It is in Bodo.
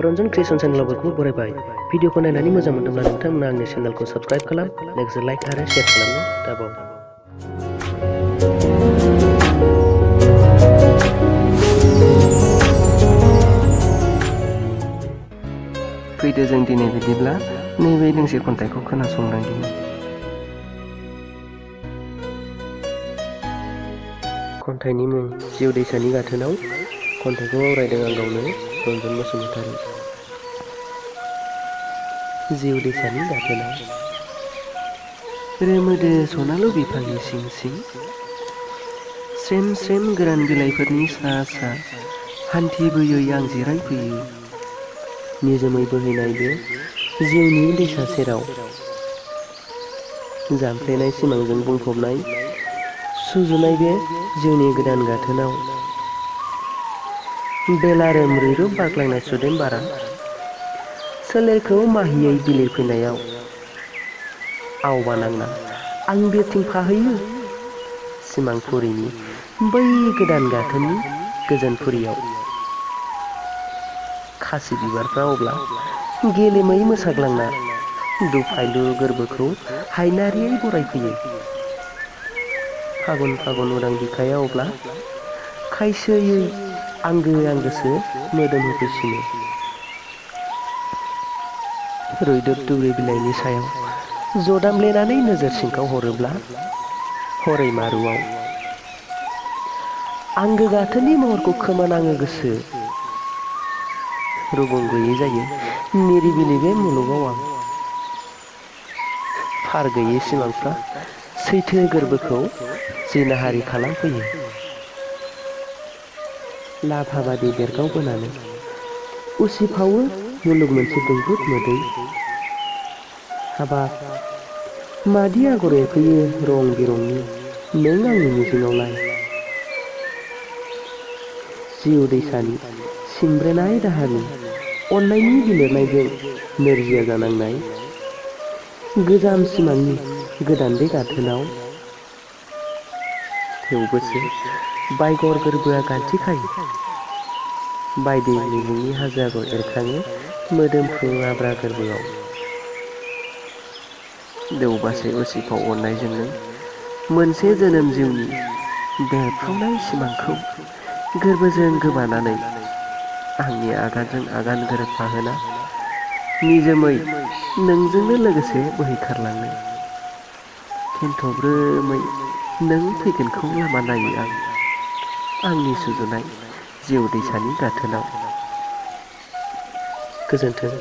रंजन क्रिएशन चैनेलाव बयखौबो बरायबाय। भिडिअखौ नायनानै मोजां मोनदोंब्ला नोंथांमोना आंनि चैनेलखौ साबस्क्राइब खालाम, लोगोसे लाइक आरो शेयार खालामनो दाबाव। फैदो जों दिनै बिदिब्ला नैबे दोंसे खन्थाइखौ खोनासंलांदिनि। खन्थाइनि मुं जिउ दैसानि गाथोनाव। खन्थाइखौ आवरायदों आं गावनो, रन्जन बसुमतारी। जिउ दैसानि गाथोनाव रोमोदो सनालु बिफांनि सिं सिं स्रेम स्रेम गोरान बिलाइफोरनि सा सा हान्थिबोयै आं जिरायफैयो। निजोमै बोहैनाय बे जिउनि दैसा सेराव जामफ्लेनाय सिमांजों बुंफबनाय सुजुनाय बे जिउनि गोदान गाथोनाव बेलारोम रैरुब बाग्लायनाय सुदेम बारा सोलेरखौ माहियै बिलिरफैनायाव आवबा नांना आं बिरथिं फाहैयो सिमांफुरिनि बै गोदान गाथोननि गोजोनफुरियाव। खासि बिबारफ्रा अब्ला गेलेमै मोसाग्लांना दुफायलु गोरबोखौ हायनारियै बरायफैयो। फागुन फागुन उदां बिखाया अब्ला खायसोयै आंगो आंगोसो मोदोम होफैसिनो। रैदुब दुब्रि बिलाइनि सायाव जदामब्लेनानै नोजोर सिंखाव हरोब्ला हरै मारुआव आंगो गाथोननि महरखौ खोमानाङो गोसो। रुगुं गैयै जायो निरिबिलि बे मुलुगाव आं। फार गैयै सिमांफ्रा सैथो गोरबोखौ जिनाहारि खालामफैयो। लाभाबादि बेरगावबोनानै उसिफावो मुलुग मोनसे दुंब्रुद मोदै। हाबाब मादि आगर एरफैयो रं बिरंनि नों आंनि मिजिङावलाय। जिउ दैसानि सिमब्रेनाय दाहारनि अननायनि बिलिरनायजों नोरजिया जानांनाय गोजाम सिमांनि गोदान बे गाथोनाव थेवबोसो बायगर गोरबोआ गान्थि खायो। बायदि मिजिंनि हाजो आगर एरखाङो मोदोमफ्रु आब्रा गोरबोआव। देवबासे उसिफाव अननायजोंनो मोनसे जोनोम जिउनि बेरफ्रुनाय सिमांखौ गोरबोजों गोबानानै आंनि आगानजों आगान गोरोबफाहोना निजोमै नोंजोंनो लोगोसे बोहैखारलांनो खेन्थ'ब्रोमै नों फैगोनखौ लामा नायो आं आंनि सुजुनाय जिउ दैसानि गाथोनाव। गोजोन्थों।